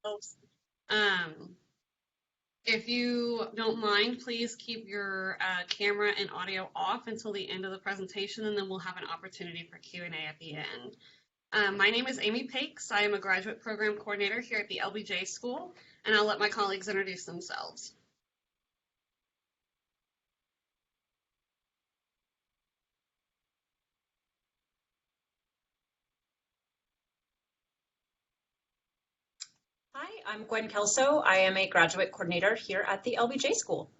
themselves. If you don't mind, please keep your camera and audio off until the end of the presentation, and then we'll have an opportunity for Q&A at the end. My name is Amy Pakes. I am a Graduate Program Coordinator here at the LBJ School, and I'll let my colleagues introduce themselves. Hi, I'm Gwen Kelso. I am a Graduate Coordinator here at the LBJ School.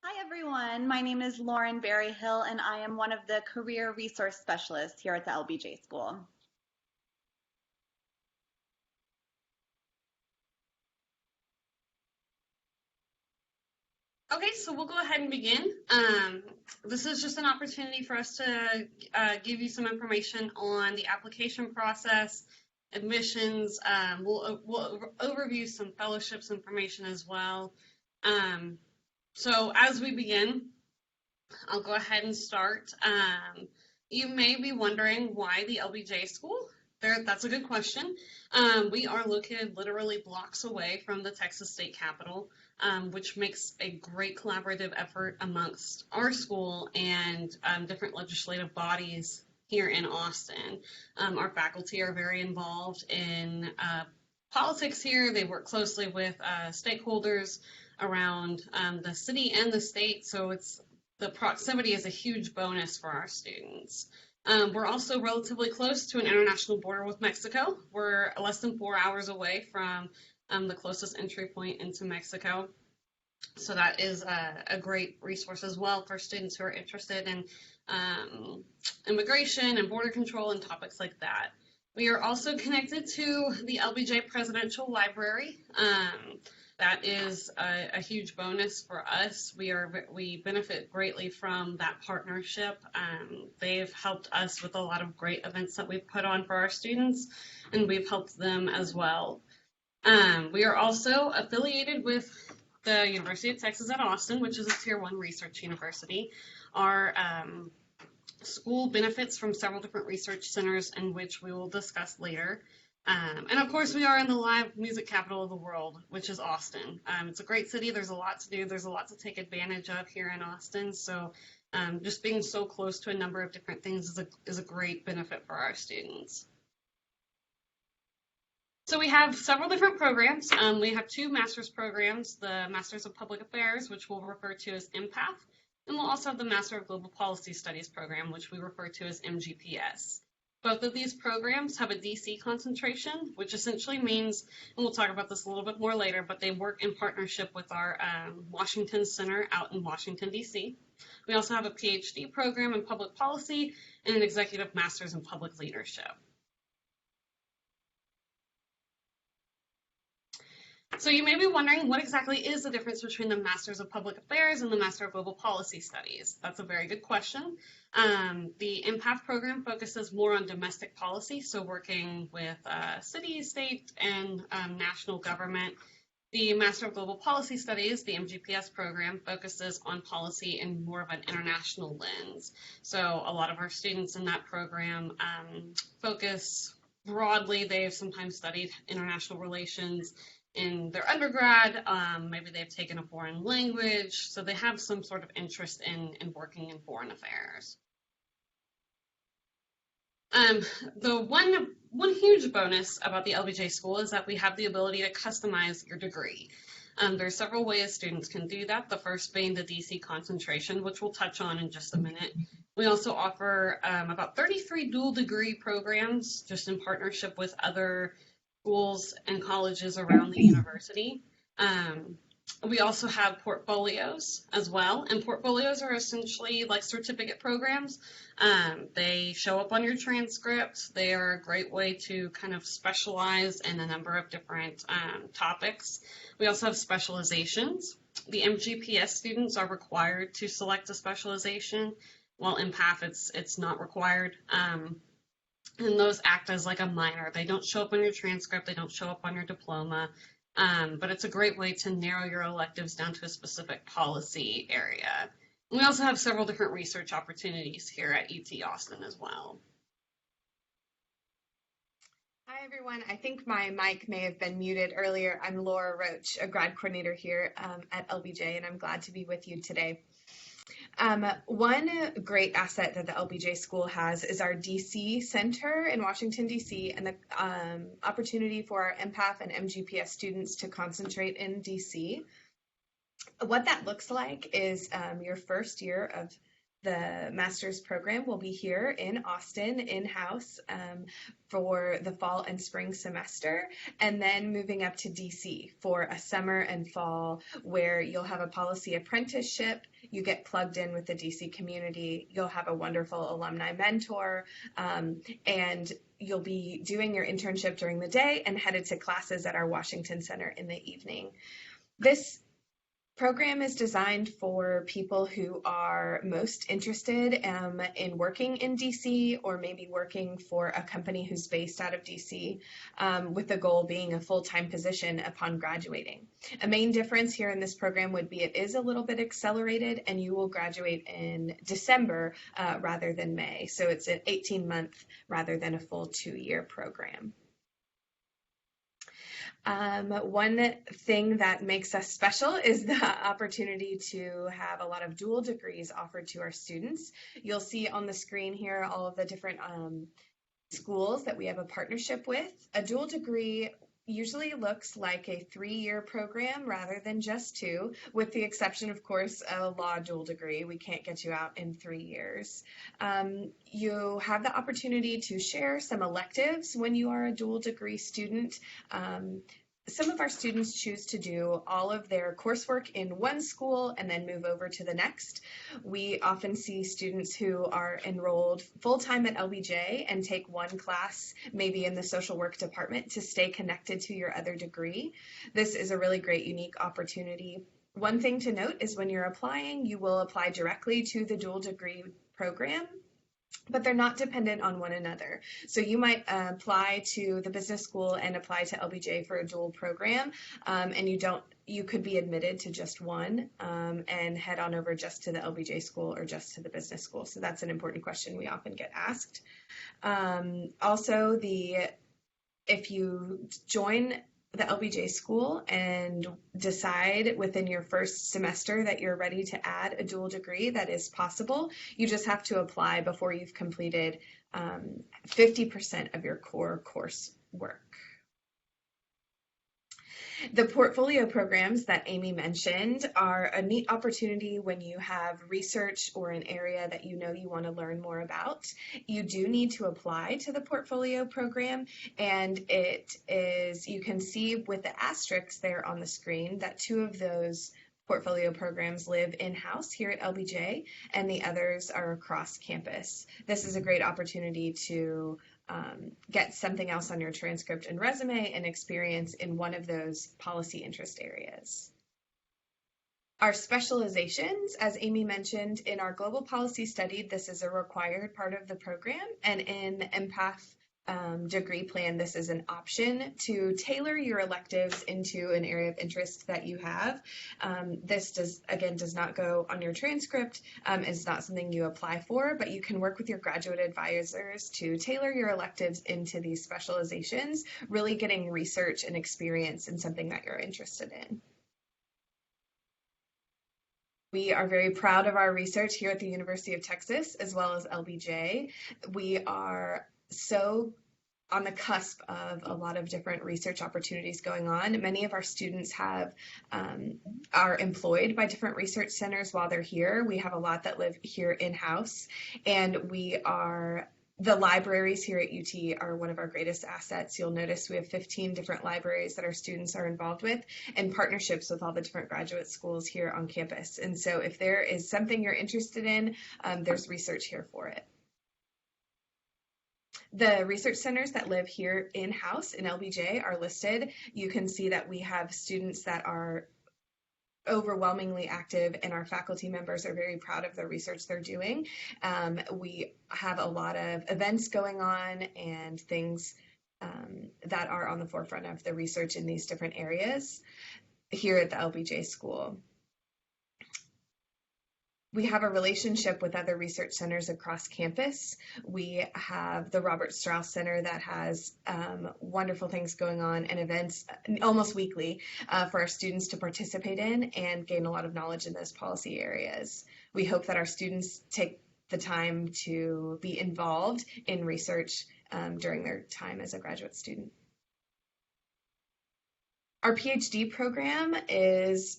Hi everyone, my name is Lauren Berryhill and I am one of the Career Resource Specialists here at the LBJ School. Okay, so we'll go ahead and begin. This is just an opportunity for us to give you some information on the application process, admissions. We'll overview some fellowships information as well. So as we begin, I'll go ahead and start. You may be wondering why the LBJ School. That's a good question. We are located literally blocks away from the Texas State Capitol, which makes a great collaborative effort amongst our school and different legislative bodies here in Austin. Our faculty are very involved in politics here. They work closely with stakeholders around the city and the state, so the proximity is a huge bonus for our students. We're also relatively close to an international border with Mexico. We're less than 4 hours away from the closest entry point into Mexico. So that is a great resource as well for students who are interested in immigration and border control and topics like that. We are also connected to the LBJ Presidential Library. That is a huge bonus for us. We benefit greatly from that partnership. They've helped us with a lot of great events that we've put on for our students, and we've helped them as well. We are also affiliated with the University of Texas at Austin, which is a Tier 1 research university. Our school benefits from several different research centers in which we will discuss later. And of course, we are in the live music capital of the world, which is Austin. It's a great city. There's a lot to do. There's a lot to take advantage of here in Austin. So just being so close to a number of different things is a great benefit for our students. So we have several different programs. We have 2 master's programs, the Masters of Public Affairs, which we'll refer to as MPAff, and we'll also have the Master of Global Policy Studies program, which we refer to as MGPS. Both of these programs have a DC concentration, which essentially means, and we'll talk about this a little bit more later, but they work in partnership with our Washington Center out in Washington, DC. We also have a PhD program in public policy and an executive master's in public leadership. So you may be wondering, what exactly is the difference between the Masters of Public Affairs and the Master of Global Policy Studies? That's a very good question. The MPAff program focuses more on domestic policy, so working with city, state, and national government. The Master of Global Policy Studies, the MGPS program, focuses on policy in more of an international lens. So a lot of our students in that program focus broadly. They've sometimes studied international relations in their undergrad, maybe they've taken a foreign language, so they have some sort of interest in working in foreign affairs. The one huge bonus about the LBJ School is that we have the ability to customize your degree. There are several ways students can do that, the first being the DC concentration, which we'll touch on in just a minute. We also offer about 33 dual degree programs, just in partnership with other schools and colleges around the university. We also have portfolios as well, and portfolios are essentially like certificate programs. They show up on your transcript. They are a great way to kind of specialize in a number of different topics. We also have specializations. The MGPS students are required to select a specialization, while MPAff it's not required. And those act as like a minor. They don't show up on your transcript, they don't show up on your diploma, but it's a great way to narrow your electives down to a specific policy area. And we also have several different research opportunities here at UT Austin as well. Hi, Hi, everyone. I think my mic may have been muted earlier. I'm Laura Roach, a grad coordinator here at LBJ, and I'm glad to be with you today. One great asset that the LBJ School has is our DC Center in Washington, DC, and the opportunity for our MPAff and MGPS students to concentrate in DC. What that looks like is your first year of the master's program will be here in Austin in-house for the fall and spring semester, and then moving up to DC for a summer and fall where you'll have a policy apprenticeship, you get plugged in with the DC community, you'll have a wonderful alumni mentor, and you'll be doing your internship during the day and headed to classes at our Washington Center in the evening. This program is designed for people who are most interested in working in DC or maybe working for a company who's based out of DC, with the goal being a full-time position upon graduating. A main difference here in this program would be it is a little bit accelerated, and you will graduate in December rather than May. So it's an 18-month rather than a full 2-year program. One thing that makes us special is the opportunity to have a lot of dual degrees offered to our students. You'll see on the screen here all of the different schools that we have a partnership with. A dual degree usually looks like a 3-year program rather than just 2, with the exception, of course, a law dual degree. We can't get you out in 3 years. You have the opportunity to share some electives when you are a dual degree student. Some of our students choose to do all of their coursework in one school and then move over to the next. We often see students who are enrolled full-time at LBJ and take one class, maybe in the social work department, to stay connected to your other degree. This is a really great, unique opportunity. One thing to note is when you're applying, you will apply directly to the dual degree program, but they're not dependent on one another. So you might apply to the business school and apply to LBJ for a dual program, and you could be admitted to just one and head on over just to the LBJ school or just to the business school. So that's an important question we often get asked. Also, if you join the LBJ school and decide within your first semester that you're ready to add a dual degree, that is possible. You just have to apply before you've completed 50% of your core course work. The portfolio programs that Amy mentioned are a neat opportunity when you have research or an area that you know you want to learn more about. You do need to apply to the portfolio program, and you can see with the asterisks there on the screen that 2 of those portfolio programs live in-house here at LBJ, and the others are across campus. This is a great opportunity to get something else on your transcript and resume and experience in one of those policy interest areas. Our specializations, as Amy mentioned, in our global policy study, this is a required part of the program, and in the MPAff degree plan, this is an option to tailor your electives into an area of interest that you have. This does not go on your transcript. It's not something you apply for, but you can work with your graduate advisors to tailor your electives into these specializations, really getting research and experience in something that you're interested in. We are very proud of our research here at the University of Texas, as well as LBJ. We are so on the cusp of a lot of different research opportunities going on. Many of our students are employed by different research centers while they're here. We have a lot that live here in-house, and the libraries here at UT are one of our greatest assets. You'll notice we have 15 different libraries that our students are involved with, and partnerships with all the different graduate schools here on campus. And so if there is something you're interested in, there's research here for it. The research centers that live here in-house in LBJ are listed. You can see that we have students that are overwhelmingly active, and our faculty members are very proud of the research they're doing. We have a lot of events going on and things that are on the forefront of the research in these different areas here at the LBJ School. We have a relationship with other research centers across campus. We have the Robert Strauss Center that has wonderful things going on and events almost weekly for our students to participate in and gain a lot of knowledge in those policy areas. We hope that our students take the time to be involved in research during their time as a graduate student. Our PhD program is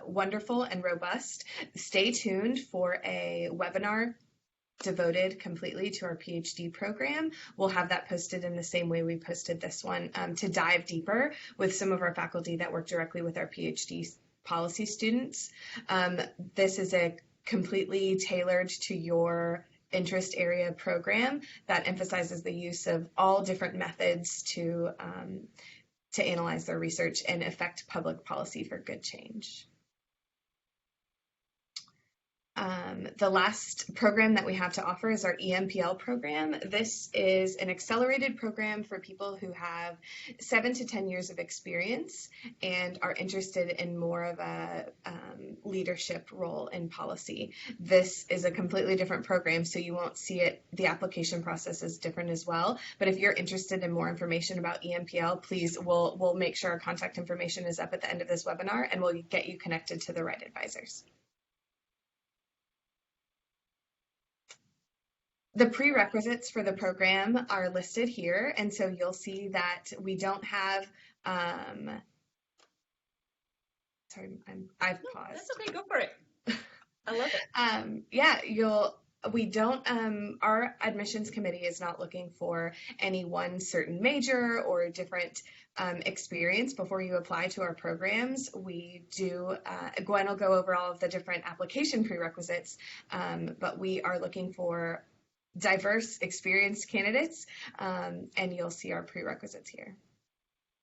wonderful and robust. Stay tuned for a webinar devoted completely to our PhD program. We'll have that posted in the same way we posted this one to dive deeper with some of our faculty that work directly with our PhD policy students. This is a completely tailored to your interest area program that emphasizes the use of all different methods to analyze their research and affect public policy for good change. The last program that we have to offer is our EMPL program. This is an accelerated program for people who have 7 to 10 years of experience and are interested in more of a leadership role in policy. This is a completely different program, so you won't see it. The application process is different as well. But if you're interested in more information about EMPL, please, we'll make sure our contact information is up at the end of this webinar, and we'll get you connected to the right advisors. The prerequisites for the program are listed here, and so you'll see that we don't have, sorry, I've paused. That's okay, go for it. I love it. Yeah, we don't, our admissions committee is not looking for any one certain major or different experience before you apply to our programs. We do, Gwen will go over all of the different application prerequisites, but we are looking for diverse, experienced candidates, and you'll see our prerequisites here.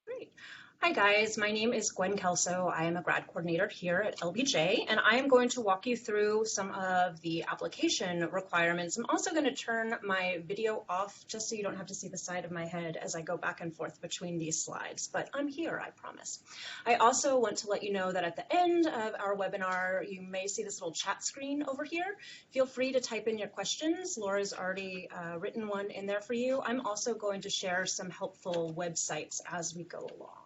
Great. Hi guys, my name is Gwen Kelso. I am a grad coordinator here at LBJ, and I am going to walk you through some of the application requirements. I'm also going to turn my video off just so you don't have to see the side of my head as I go back and forth between these slides, but I'm here, I promise. I also want to let you know that at the end of our webinar, you may see this little chat screen over here. Feel free to type in your questions. Laura's already written one in there for you. I'm also going to share some helpful websites as we go along.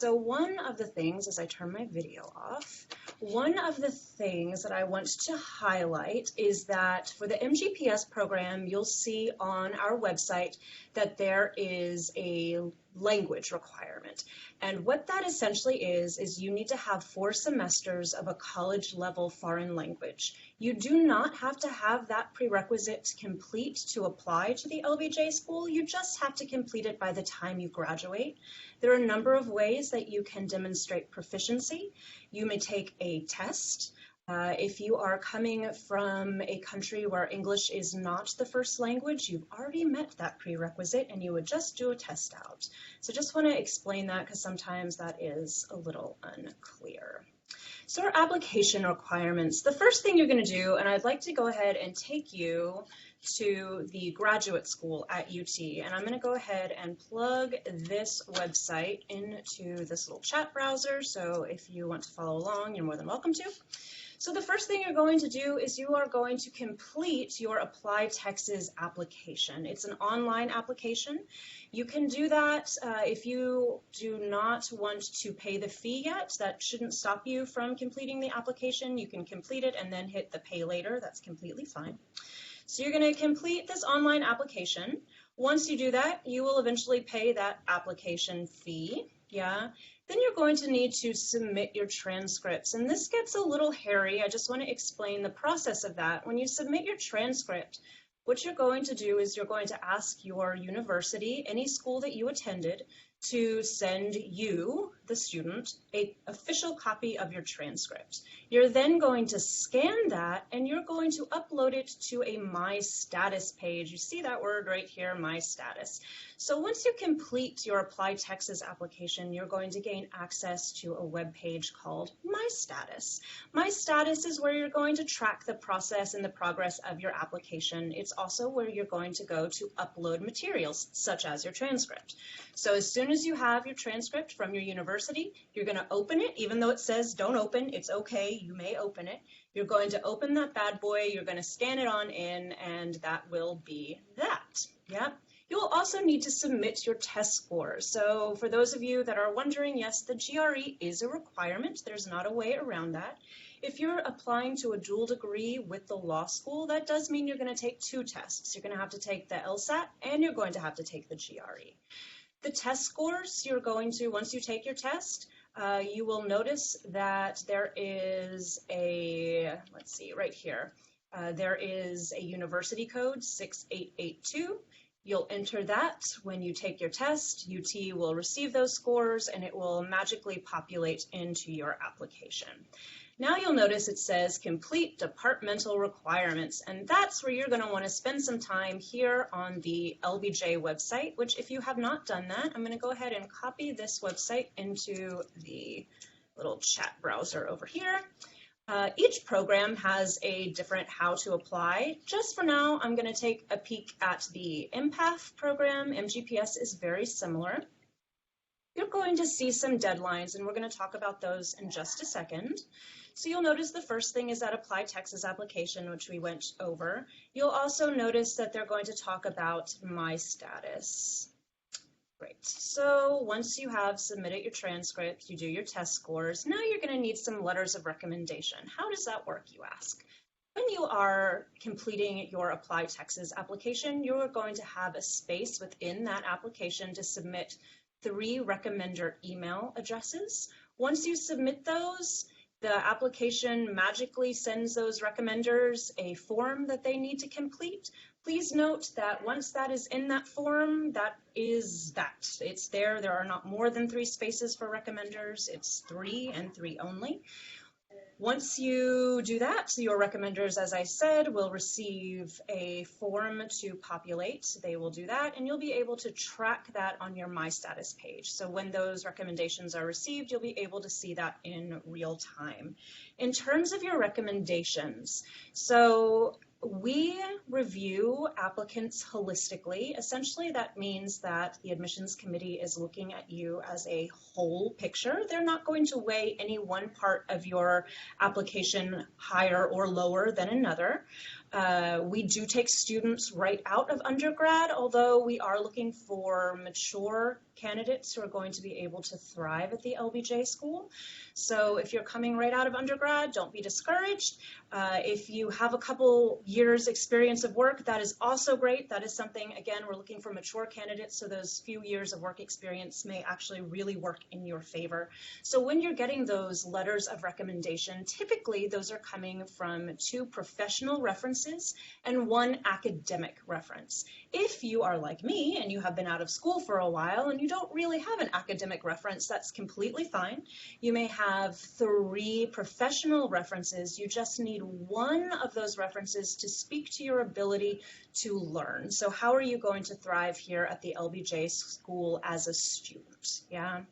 So one of the things, as I turn my video off, one of the things that I want to highlight is that for the MGPS program, you'll see on our website that there is a language requirement. And what that essentially is you need to have 4 semesters of a college level foreign language. You do not have to have that prerequisite complete to apply to the LBJ school. You just have to complete it by the time you graduate. There are a number of ways that you can demonstrate proficiency. You may take a test. If you are coming from a country where English is not the first language, you've already met that prerequisite and you would just do a test out. So just want to explain that because sometimes that is a little unclear. So our application requirements, the first thing you're going to do, and I'd like to go ahead and take you to the graduate school at UT, and I'm going to go ahead and plug this website into this little chat browser, so if you want to follow along, you're more than welcome to. So the first thing you're going to do is you are going to complete your Apply Texas application. It's an online application. You can do that if you do not want to pay the fee yet. That shouldn't stop you from completing the application. You can complete it and then hit the pay later. That's completely fine. So you're going to complete this online application. Once you do that, you will eventually pay that application fee. Yeah. Then you're going to need to submit your transcripts. And this gets a little hairy. I just want to explain the process of that. When you submit your transcript, what you're going to do is you're going to ask your university, any school that you attended, to send you, the student, an official copy of your transcript. You're then going to scan that and you're going to upload it to a My Status page. You see that word right here, My Status. So once you complete your Apply Texas application, you're going to gain access to a web page called My Status. My Status is where you're going to track the process and the progress of your application. It's also where you're going to go to upload materials, such as your transcript. So as soon as you have your transcript from your university, you're going to open it. Even though it says don't open, it's okay, you may open it. You're going to open that bad boy, you're going to scan it on in, and that will be that. Yeah. You will also need to submit your test scores. So for those of you that are wondering, yes, the GRE is a requirement. There's not a way around that. If you're applying to a dual degree with the law school, that does mean you're going to take 2 tests. You're going to have to take the LSAT and you're going to have to take the GRE. The test scores, you're going to, once you take your test, you will notice that there is a, let's see, right here, there is a university code 6882. You'll enter that when you take your test. UT will receive those scores and it will magically populate into your application. Now you'll notice it says complete departmental requirements, and that's where you're going to want to spend some time here on the LBJ website, which if you have not done that, I'm going to go ahead and copy this website into the little chat browser over here. Each program has a different how to apply. Just for now, I'm going to take a peek at the MPAff program. MGPS is very similar. You're going to see some deadlines, and we're going to talk about those in just a second. So you'll notice the first thing is that Apply Texas application, which we went over. You'll also notice that they're going to talk about My Status. Great. So once you have submitted your transcript, you do your test scores, now you're going to need some letters of recommendation. How does that work, you ask? When you are completing your Apply Texas application, you're going to have a space within that application to submit 3 recommender email addresses. Once you submit those, the application magically sends those recommenders a form that they need to complete. Please note that once that is in that form, that is that. It's there. There are not more than 3 spaces for recommenders. It's 3 and 3 only. Once you do that, your recommenders, as I said, will receive a form to populate. They will do that, and you'll be able to track that on your My Status page. So when those recommendations are received, you'll be able to see that in real time. In terms of your recommendations, so we review applicants holistically. Essentially, that means that the admissions committee is looking at you as a whole picture. They're not going to weigh any one part of your application higher or lower than another. We do take students right out of undergrad, although we are looking for mature candidates who are going to be able to thrive at the LBJ School. So if you're coming right out of undergrad, don't be discouraged. If you have a couple years experience of work, that is also great. That is something, again, we're looking for mature candidates, so those few years of work experience may actually really work in your favor. So when you're getting those letters of recommendation, typically those are coming from 2 professional references and 1 academic reference. If you are like me and you have been out of school for a while and you don't really have an academic reference, that's completely fine. You may have 3 professional references. You just need 1 of those references to speak to your ability to learn. So how are you going to thrive here at the LBJ School as a student? Yeah.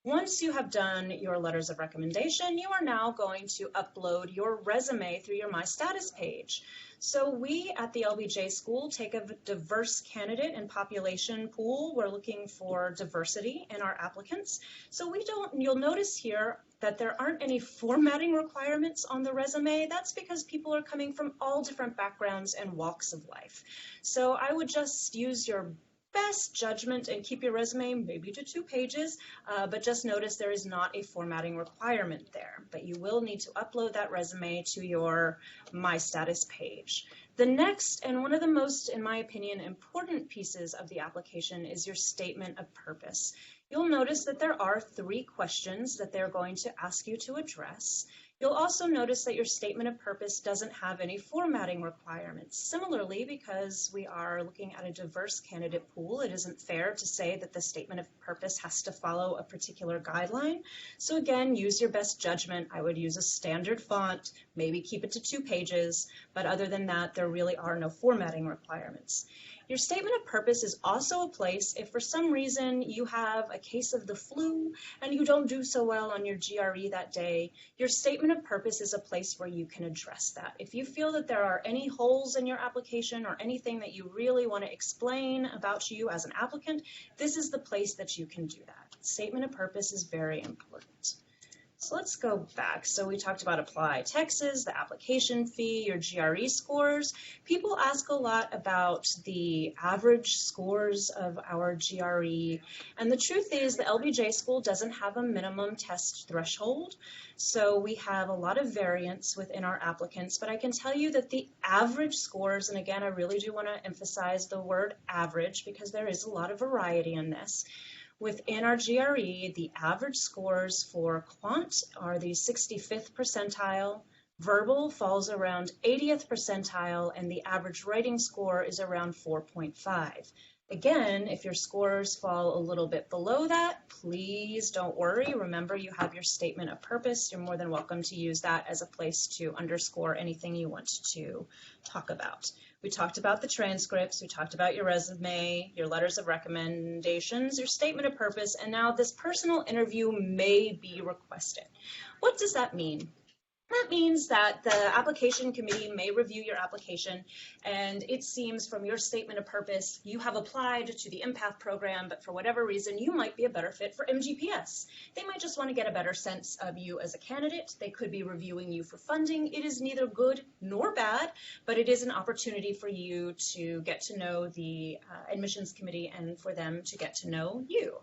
Once you have done your letters of recommendation, you are now going to upload your resume through your My Status page. So we at the LBJ School take a diverse candidate and population pool. We're looking for diversity in our applicants. So you'll notice here that there aren't any formatting requirements on the resume. That's because people are coming from all different backgrounds and walks of life. So I would just use your best judgment and keep your resume maybe to 2 pages, but just notice there is not a formatting requirement there, but you will need to upload that resume to your My Status page. The next, and one of the most, in my opinion, important pieces of the application is your statement of purpose. You'll notice that there are 3 questions that they're going to ask you to address. You'll also notice that your statement of purpose doesn't have any formatting requirements. Similarly, because we are looking at a diverse candidate pool, it isn't fair to say that the statement of purpose has to follow a particular guideline. So again, use your best judgment. I would use a standard font, maybe keep it to 2 pages, but other than that, there really are no formatting requirements. Your statement of purpose is also a place if for some reason you have a case of the flu and you don't do so well on your GRE that day. Your statement of purpose is a place where you can address that. If you feel that there are any holes in your application or anything that you really want to explain about you as an applicant, this is the place that you can do that. Statement of purpose is very important. So let's go back. So we talked about apply Texas, the application fee, your GRE scores. People ask a lot about the average scores of our GRE. And the truth is the LBJ School doesn't have a minimum test threshold. So we have a lot of variance within our applicants, but I can tell you that the average scores, and again, I really do want to emphasize the word average because there is a lot of variety in this. Within our GRE, the average scores for quant are the 65th percentile, verbal falls around 80th percentile, and the average writing score is around 4.5. Again, if your scores fall a little bit below that, please don't worry. Remember, you have your statement of purpose. You're more than welcome to use that as a place to underscore anything you want to talk about. We talked about the transcripts, we talked about your resume, your letters of recommendations, your statement of purpose, and now this personal interview may be requested. What does that mean? That means that the application committee may review your application, and it seems from your statement of purpose, you have applied to the MPAff program, but for whatever reason, you might be a better fit for MGPS. They might just want to get a better sense of you as a candidate. They could be reviewing you for funding. It is neither good nor bad, but it is an opportunity for you to get to know the admissions committee and for them to get to know you.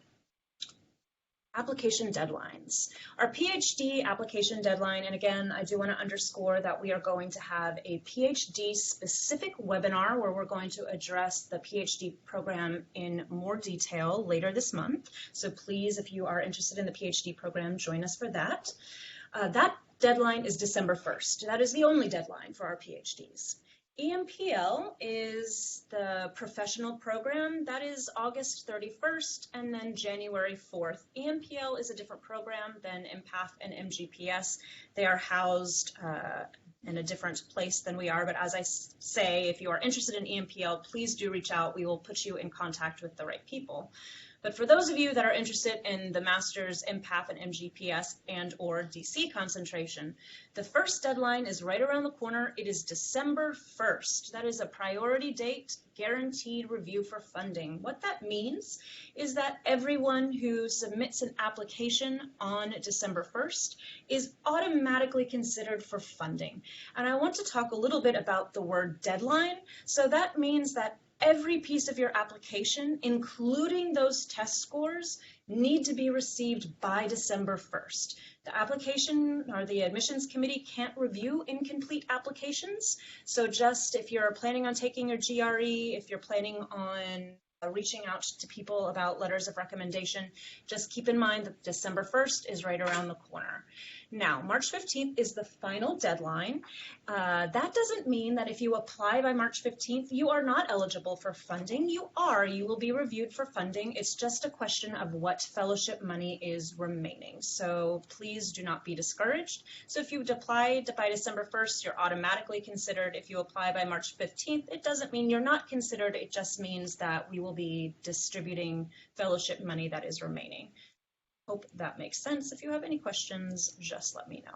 Application deadlines. Our PhD application deadline, and again, I do want to underscore that we are going to have a PhD specific webinar where we're going to address the PhD program in more detail later this month. So please, if you are interested in the PhD program, join us for that. That deadline is December 1st. That is the only deadline for our PhDs. EMPL is the professional program. That is August 31st and then January 4th. EMPL is a different program than MPAff and MGPS. They are housed in a different place than we are, but as I say, if you are interested in EMPL, please do reach out. We will put you in contact with the right people. But for those of you that are interested in the master's MPAff and MGPS and or DC concentration, the first deadline is right around the corner. It is December 1st. That is a priority date, guaranteed review for funding. What that means is that everyone who submits an application on December 1st is automatically considered for funding. And I want to talk a little bit about the word deadline. So that means that every piece of your application, including those test scores, need to be received by December 1st. The application or the admissions committee can't review incomplete applications. So just if you're planning on taking your GRE, if you're planning on reaching out to people about letters of recommendation, just keep in mind that December 1st is right around the corner. Now, March 15th is the final deadline. That doesn't mean that if you apply by March 15th, you are not eligible for funding. You are. You will be reviewed for funding. It's just a question of what fellowship money is remaining. So please do not be discouraged. So if you've applied by December 1st, you're automatically considered. If you apply by March 15th, it doesn't mean you're not considered. It just means that we will be distributing fellowship money that is remaining. Hope that makes sense. If you have any questions, just let me know.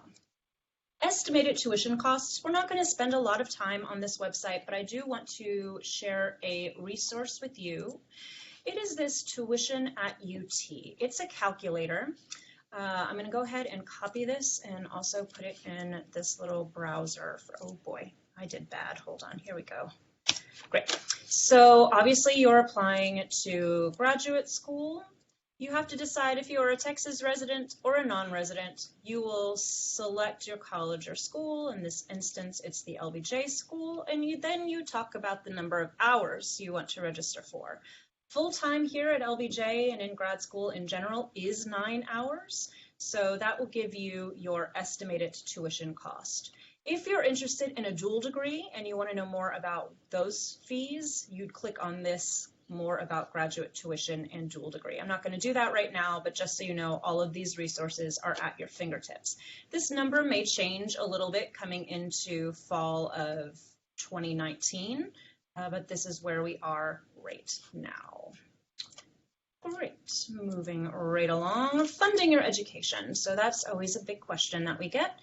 Estimated tuition costs. We're not going to spend a lot of time on this website, but I do want to share a resource with you. It is this Tuition at UT. It's a calculator. I'm going to go ahead and copy this and also put it in this little browser. Oh boy, I did bad. Hold on, here we go. Great. So obviously you're applying to graduate school. You have to decide if you're a Texas resident or a non-resident. You will select your college or school. In this instance, it's the LBJ School, and then you talk about the number of hours you want to register for. Full-time here at LBJ and in grad school in general is 9 hours, so that will give you your estimated tuition cost. If you're interested in a dual degree and you want to know more about those fees, you'd click on this more about graduate tuition and dual degree. I'm not going to do that right now, but just so you know, all of these resources are at your fingertips. This number may change a little bit coming into fall of 2019. but this is where we are right now. Great, moving right along, funding your education. So that's always a big question that we get.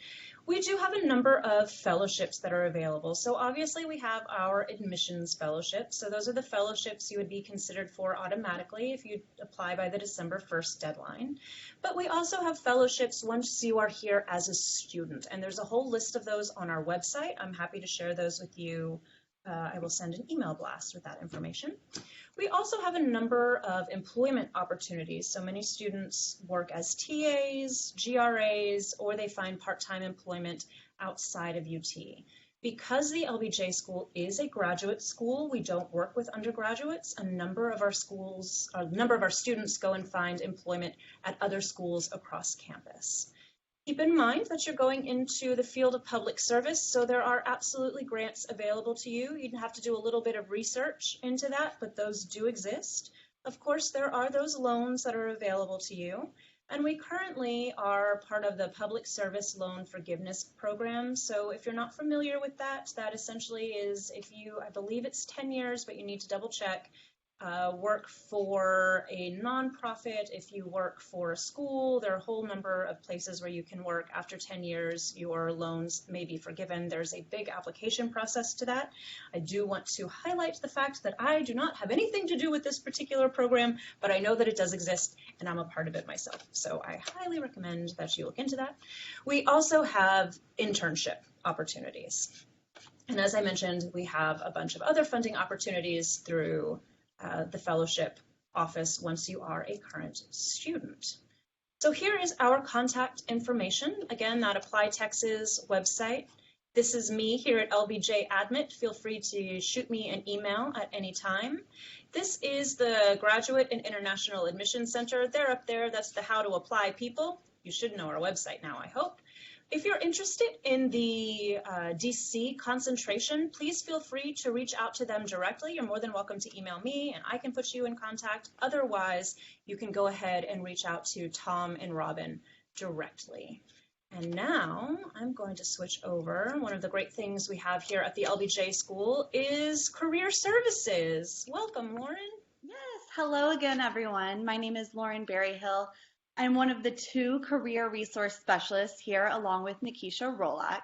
We do have a number of fellowships that are available. So obviously we have our admissions fellowships. So those are the fellowships you would be considered for automatically if you apply by the December 1st deadline. But we also have fellowships once you are here as a student. And there's a whole list of those on our website. I'm happy to share those with you. I will send an email blast with that information. We also have a number of employment opportunities. So many students work as TAs, GRAs, or they find part-time employment outside of UT. Because the LBJ School is a graduate school, we don't work with undergraduates. A number of our students go and find employment at other schools across campus. Keep in mind that you're going into the field of public service, so there are absolutely grants available to you. You'd have to do a little bit of research into that, but those do exist. Of course, there are those loans that are available to you, and we currently are part of the Public Service Loan Forgiveness Program. So if you're not familiar with that, that essentially is if you, I believe it's 10 years, but you need to double check, work for a nonprofit, if you work for a school, there are a whole number of places where you can work. After 10 years, your loans may be forgiven. There's a big application process to that. I do want to highlight the fact that I do not have anything to do with this particular program, but I know that it does exist and I'm a part of it myself. So I highly recommend that you look into that. We also have internship opportunities. And as I mentioned, we have a bunch of other funding opportunities through the fellowship office once you are a current student. So here is our contact information. Again, that Apply Texas website. This is me here at LBJ Admit. Feel free to shoot me an email at any time. This is the Graduate and International Admissions Center. They're up there. That's the How to Apply people. You should know our website now, I hope. If you're interested in the DC concentration, please feel free to reach out to them directly. You're more than welcome to email me and I can put you in contact. Otherwise, you can go ahead and reach out to Tom and Robin directly. And now I'm going to switch over. One of the great things we have here at the LBJ School is career services. Welcome, Lauren. Yes, hello again, everyone. My name is Lauren Berryhill. I'm one of the 2 career resource specialists here along with Nikisha Rolak.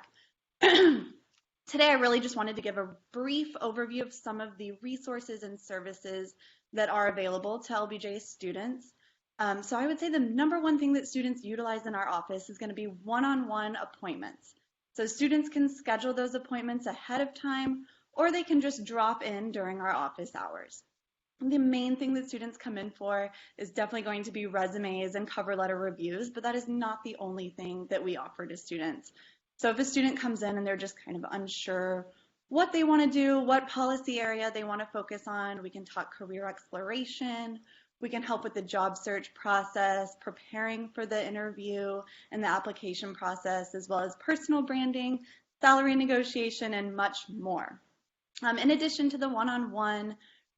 Today, I really just wanted to give a brief overview of some of the resources and services that are available to LBJ students. So I would say the number one thing that students utilize in our office is going to be one-on-one appointments. So students can schedule those appointments ahead of time, or they can just drop in during our office hours. The main thing that students come in for is definitely going to be resumes and cover letter reviews, but that is not the only thing that we offer to students. So if a student comes in and they're just kind of unsure what they want to do, what policy area they want to focus on, we can talk career exploration, we can help with the job search process, preparing for the interview and the application process, as well as personal branding, salary negotiation, and much more. In addition to the one-on-one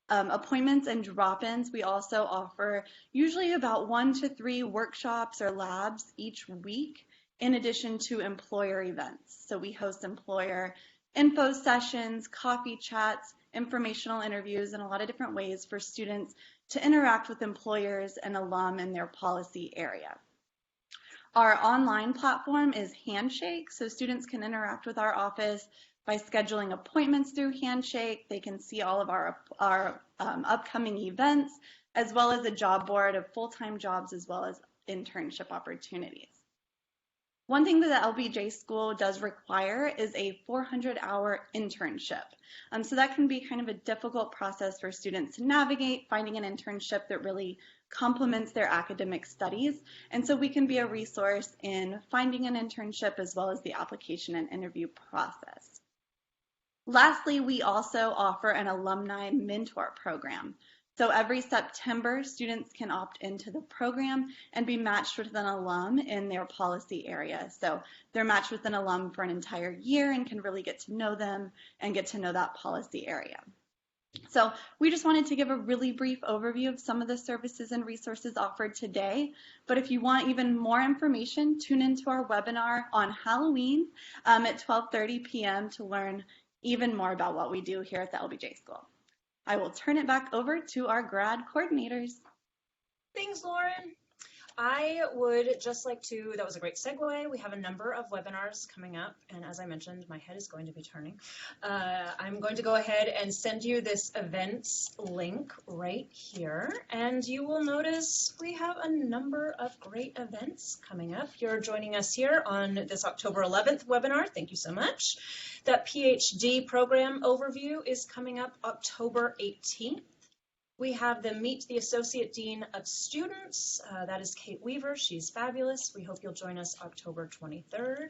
appointments and drop-ins, we also offer usually about 1 to 3 workshops or labs each week, in addition to employer events. So we host employer info sessions, coffee chats, informational interviews, and a lot of different ways for students to interact with employers and alum in their policy area. Our online platform is Handshake, so students can interact with our office by scheduling appointments through Handshake. They can see all of our upcoming events, as well as a job board of full-time jobs, as well as internship opportunities. One thing that the LBJ School does require is a 400-hour internship. So that can be kind of a difficult process for students to navigate, finding an internship that really complements their academic studies. And so we can be a resource in finding an internship as well as the application and interview process. Lastly, we also offer an alumni mentor program. So every September, students can opt into the program and be matched with an alum in their policy area. So they're matched with an alum for an entire year and can really get to know them and get to know that policy area. So we just wanted to give a really brief overview of some of the services and resources offered today. But if you want even more information, tune into our webinar on Halloween at 12:30 p.m. to learn even more about what we do here at the LBJ School. I will turn it back over to our grad coordinators. Thanks, Lauren. I would just like to, that was a great segue. We have a number of webinars coming up, and as I mentioned, my head is going to be turning. I'm going to go ahead and send you this events link right here, and you will notice we have a number of great events coming up. You're joining us here on this October 11th webinar. Thank you so much. That PhD program overview is coming up October 18th. We have the Meet the Associate Dean of Students. That is Kate Weaver. She's fabulous. We hope you'll join us October 23rd.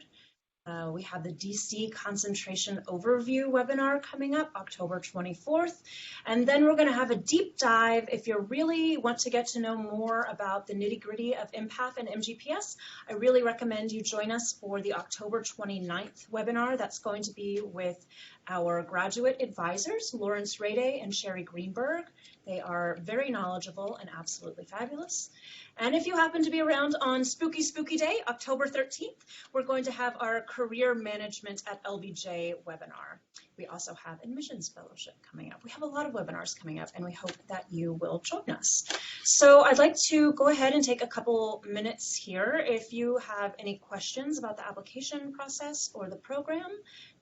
We have the DC Concentration Overview webinar coming up October 24th. And then we're going to have a deep dive. If you really want to get to know more about the nitty-gritty of MPAff and MGPS, I really recommend you join us for the October 29th webinar. That's going to be with our graduate advisors, Lawrence Rade and Sherry Greenberg. They are very knowledgeable and absolutely fabulous. And if you happen to be around on Spooky Spooky Day, October 13th, we're going to have our Career Management at LBJ webinar. We also have Admissions Fellowship coming up. We have a lot of webinars coming up, and we hope that you will join us. So I'd like to go ahead and take a couple minutes here. If you have any questions about the application process or the program,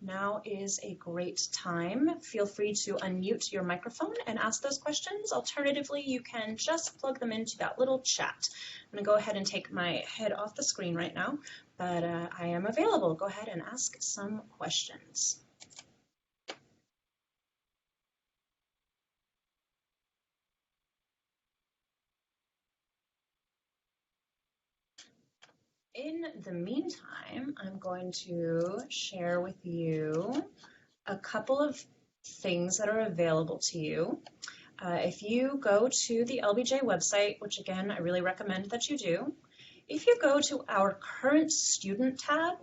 now is a great time. Feel free to unmute your microphone and ask those questions. Alternatively, you can just plug them into that little chat. I'm going to go ahead and take my head off the screen right now, but I am available. Go ahead and ask some questions. In the meantime, I'm going to share with you a couple of things that are available to you. If you go to the LBJ website, which again, I really recommend that you do, if you go to our current student tab,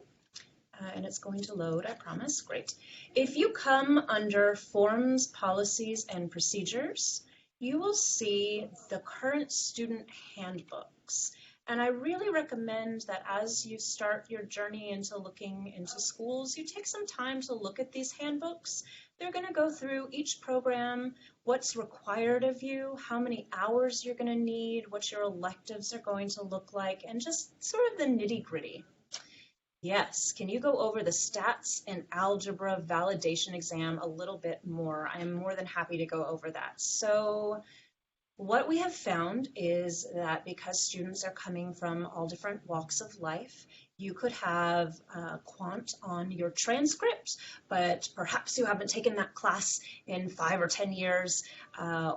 and it's going to load, I promise, great. If you come under Forms, Policies, and Procedures, you will see the current student handbooks. And I really recommend that as you start your journey into looking into schools, you take some time to look at these handbooks. They're going to go through each program, what's required of you, how many hours you're going to need, what your electives are going to look like, and just sort of the nitty-gritty. Yes, can you go over the stats and algebra validation exam a little bit more? I am more than happy to go over that. So what we have found is that because students are coming from all different walks of life, you could have quant on your transcript, but perhaps you haven't taken that class in 5 or 10 years,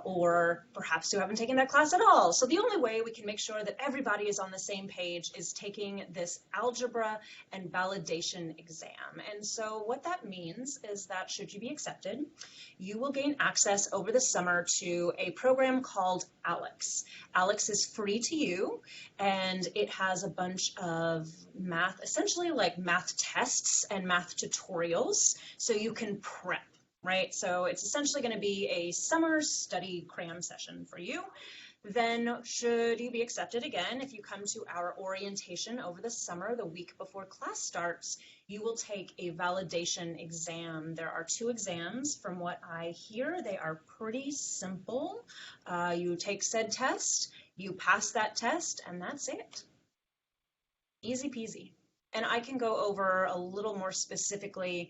or perhaps you haven't taken that class at all. So the only way we can make sure that everybody is on the same page is taking this algebra and validation exam. And so what that means is that should you be accepted, you will gain access over the summer to a program called ALEX. ALEX is free to you, and it has a bunch of math, essentially like math tests and math tutorials, so you can prep, right? So it's essentially going to be a summer study cram session for you. Then should you be accepted again, if you come to our orientation over the summer, the week before class starts, you will take a validation exam. There are 2 exams. From what I hear, they are pretty simple. You take said test, you pass that test, and that's it. Easy peasy. And I can go over a little more specifically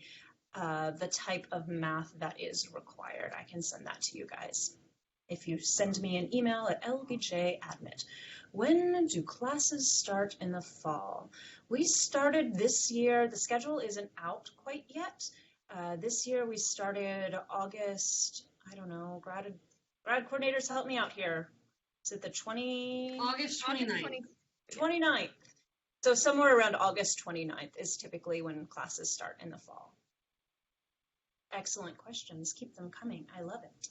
the type of math that is required. I can send that to you guys. If you send me an email at lbjadmit. When do classes start in the fall? We started this year, the schedule isn't out quite yet. This year we started August, I don't know, grad coordinators, help me out here. Is it the August 29th. 29th. So somewhere around August 29th is typically when classes start in the fall. Excellent questions. Keep them coming. I love it.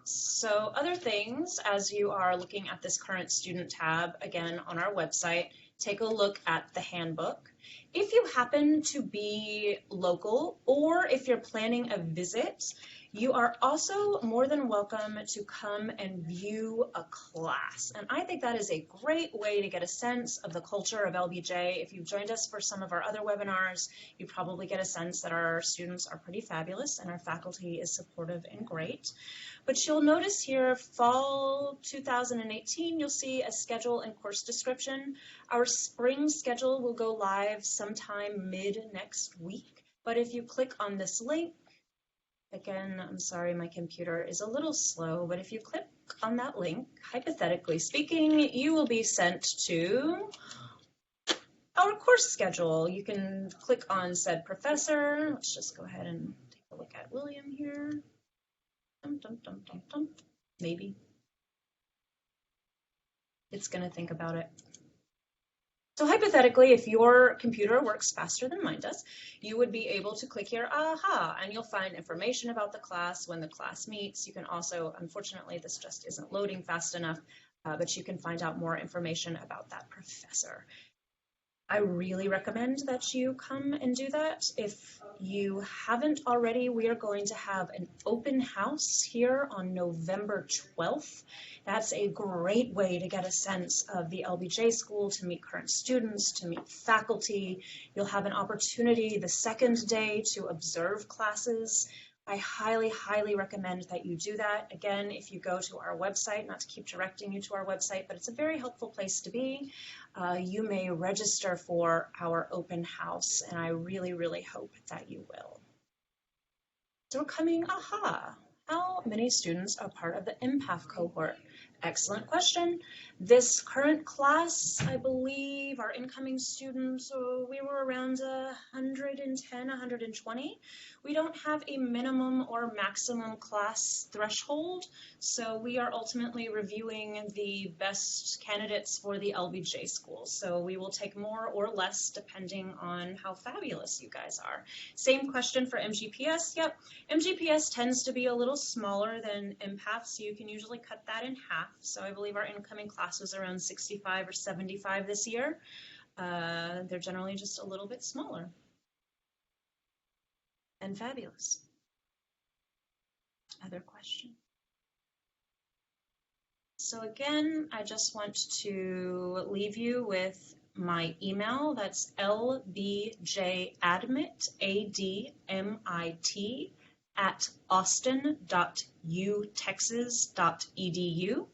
So other things, as you are looking at this current student tab, again, on our website, take a look at the handbook. If you happen to be local, or if you're planning a visit, You are also more than welcome to come and view a class. And I think that is a great way to get a sense of the culture of LBJ. If you've joined us for some of our other webinars, you probably get a sense that our students are pretty fabulous and our faculty is supportive and great. But you'll notice here, fall 2018, you'll see a schedule and course description. Our spring schedule will go live sometime mid next week. But if you click on this link, again, I'm sorry, my computer is a little slow, but if you click on that link, hypothetically speaking, you will be sent to our course schedule. You can click on said professor. Let's just go ahead and take a look at William here. Maybe. It's going to think about it. So hypothetically, if your computer works faster than mine does, you would be able to click here, aha, and you'll find information about the class when the class meets. You can also, unfortunately, this just isn't loading fast enough, but you can find out more information about that professor. I really recommend that you come and do that. If you haven't already, we are going to have an open house here on November 12th. That's a great way to get a sense of the LBJ School, to meet current students, to meet faculty. You'll have an opportunity the second day to observe classes. I highly, highly recommend that you do that. Again, if you go to our website, not to keep directing you to our website, but it's a very helpful place to be. You may register for our open house, and I really, really hope that you will. So coming, aha, how many students are part of the MPAff cohort? Excellent question. This current class, I believe, our incoming students, we were around 110, 120. We don't have a minimum or maximum class threshold, so we are ultimately reviewing the best candidates for the LBJ School. So we will take more or less depending on how fabulous you guys are. Same question for MGPS. Yep, MGPS tends to be a little smaller than MPAff, so you can usually cut that in half. So I believe our incoming class was around 65 or 75 this year. They're generally just a little bit smaller. And fabulous. Other question? So again, I just want to leave you with my email. That's lbjadmit, ADMIT, @austin.utexas.edu.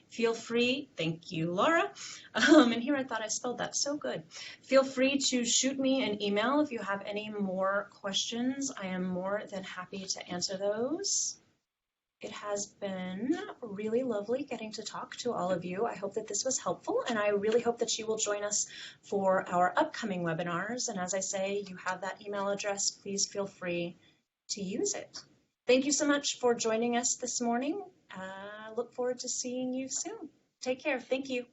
Feel free, thank you, Laura. And here I thought I spelled that so good. Feel free to shoot me an email if you have any more questions. I am more than happy to answer those. It has been really lovely getting to talk to all of you. I hope that this was helpful, and I really hope that you will join us for our upcoming webinars. And as I say, you have that email address. Please feel free to use it. Thank you so much for joining us this morning. Look forward to seeing you soon. Take care. Thank you.